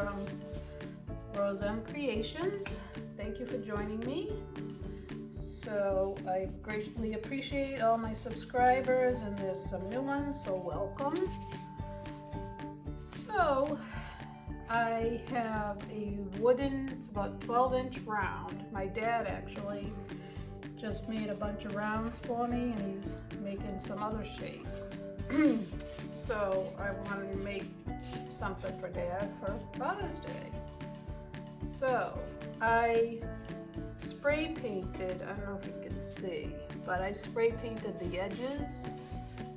from Rose M Creations. Thank you for joining me. So I greatly appreciate all my subscribers, and there's some new ones, so welcome. So I have a wooden, it's about 12-inch round. My dad actually just made a bunch of rounds for me, and he's making some other shapes. So I wanted to make something for Dad for Father's Day. So I spray painted, I don't know if you can see, but I spray painted the edges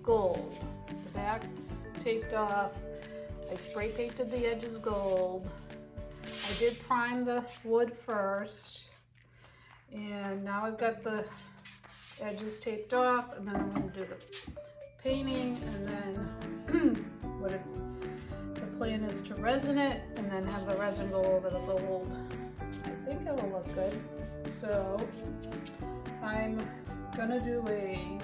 gold. The back's taped off. I spray painted the edges gold. I did prime the wood first, and now I've got the edges taped off, and then I'm going to do the painting, and then the plan is to resin it and then have the resin go over the gold. I think it will look good. So I'm gonna do a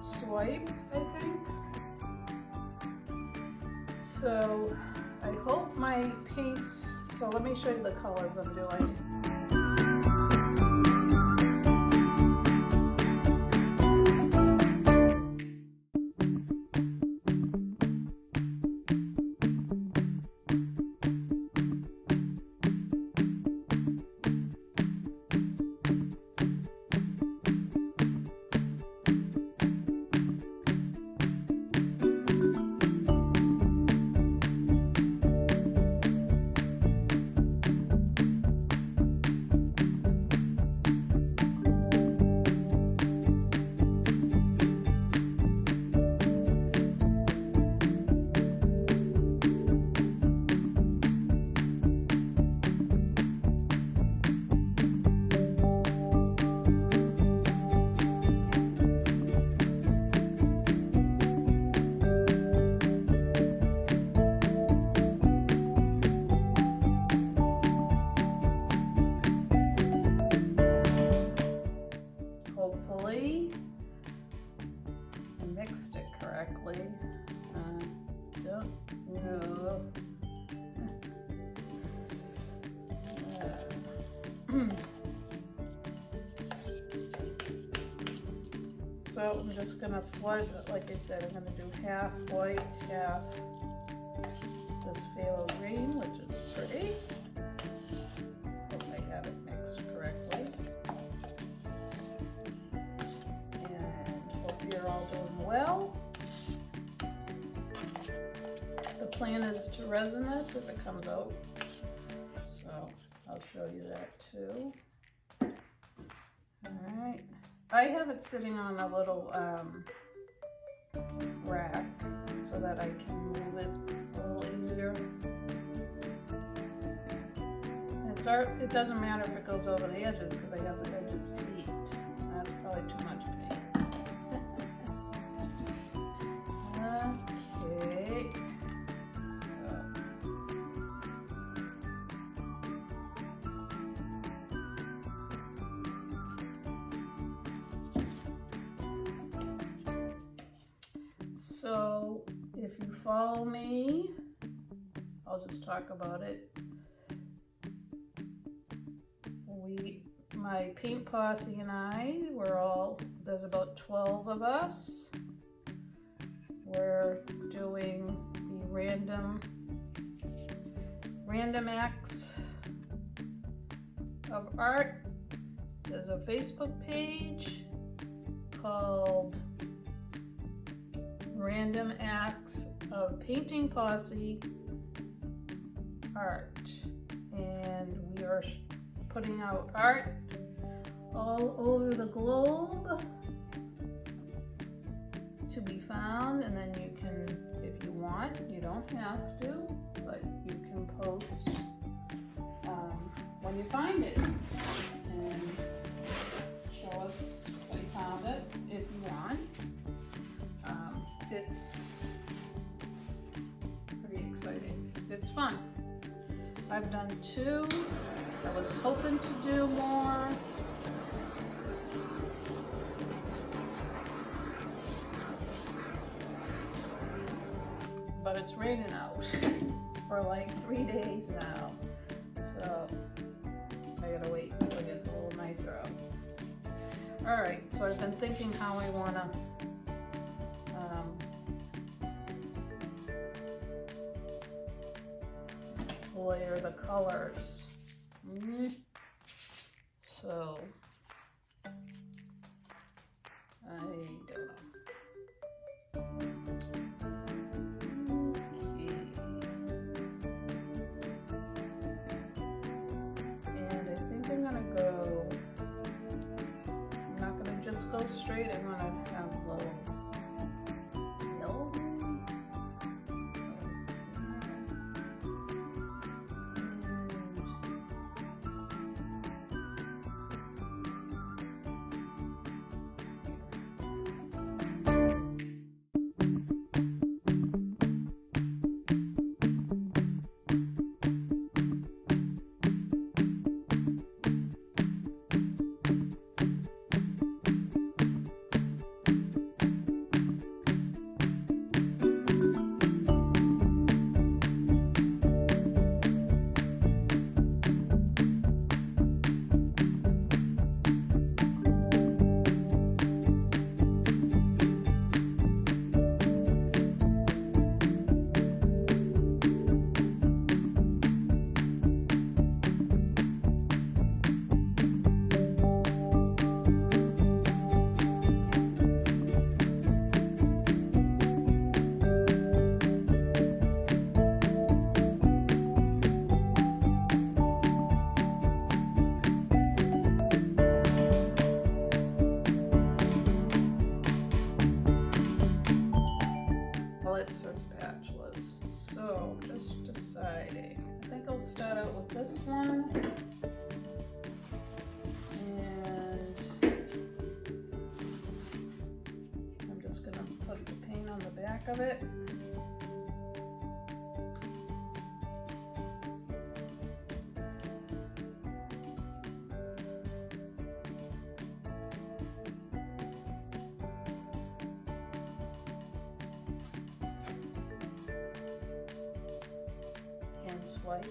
swipe, I think. So I hope my paints, so let me show you the colors I'm doing. Hopefully I mixed it correctly. Don't know. So I'm just gonna flood, like I said, I'm gonna do half white, half this phthalo green, which is pretty. Hope I have it mixed correctly. You're all doing well. The plan is to resin this if it comes out, so I'll show you that too. Alright, I have it sitting on a little rack so that I can move it a little easier. It doesn't matter if it goes over the edges because I have the edges taped. That's probably too much paint. Okay, so if you follow me, I'll just talk about it. My paint posse and I, there's about 12 of us. We're doing the random acts of art. There's a Facebook page called Random Acts of Painting Posse Art, and we are putting out art all over the globe to be found, and then you can, if you want, you don't have to, but you can post when you find it and show us where you found it if you want. It's pretty exciting. It's fun. I've done 2. I was hoping to do more. But it's raining out. for like 3 days now. So I gotta wait until it gets a little nicer out. Alright, so I've been thinking how I wanna layer the colors. So I don't know. Okay. And I think I'm gonna go, I'm not gonna just go straight, I'm gonna have little tail. Start out with this one, and I'm just going to put the paint on the back of it. And swipe.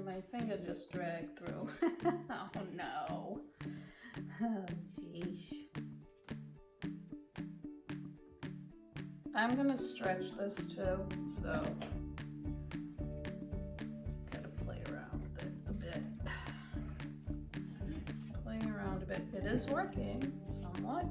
My finger just dragged through. Oh no. Oh jeez. I'm gonna stretch this too, so gotta play around with it a bit. Playing around a bit. It is working somewhat.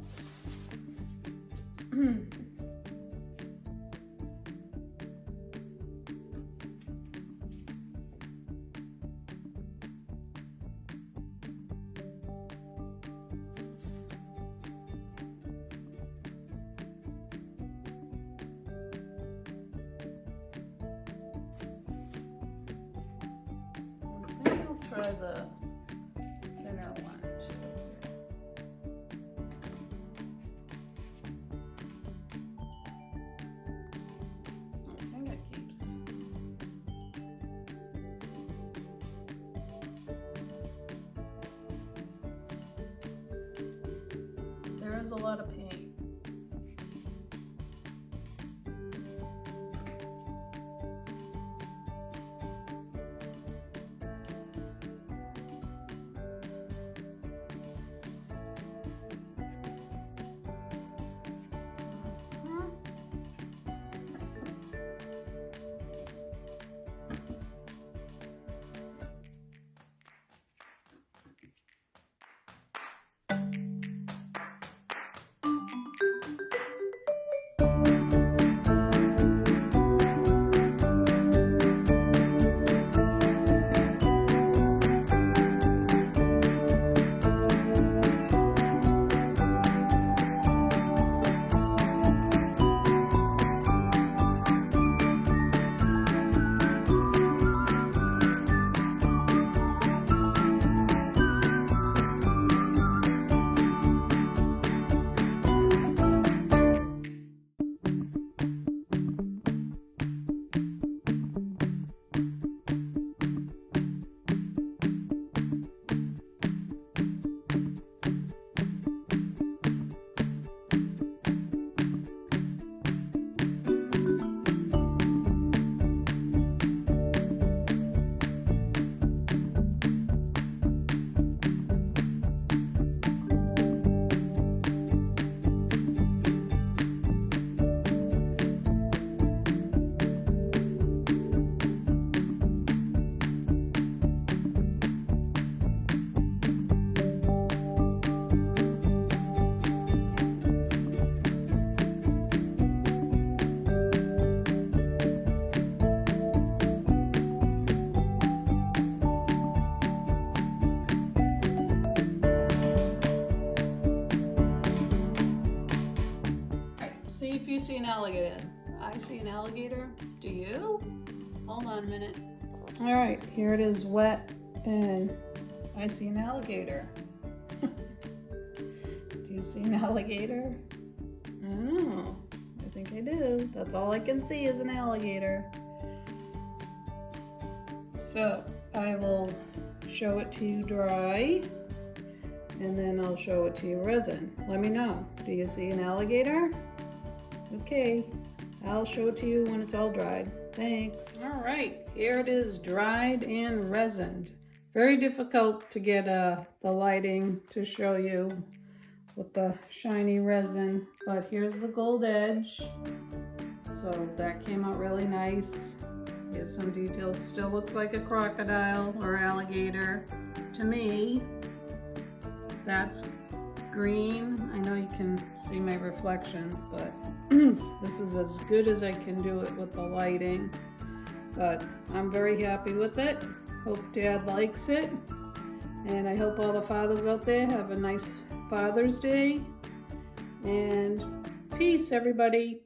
Try the thinner one too. I think it keeps. There is a lot of paint. see an alligator. I see an alligator. Do you? Hold on a minute. All right, here it is wet and I see an alligator. Do you see an alligator? Oh, I think I do. That's all I can see is an alligator. So I will show it to you dry and then I'll show it to you resin. Let me know. Do you see an alligator? Okay, I'll show it to you when it's all dried. Thanks. All right, here it is dried and resined. Very difficult to get the lighting to show you with the shiny resin, but here's the gold edge. So that came out really nice. Here's some details. Still looks like a crocodile or alligator to me. That's green. I know you can see my reflection, but this is as good as I can do it with the lighting. But I'm very happy with it. Hope Dad likes it. And I hope all the fathers out there have a nice Father's Day. And peace, everybody.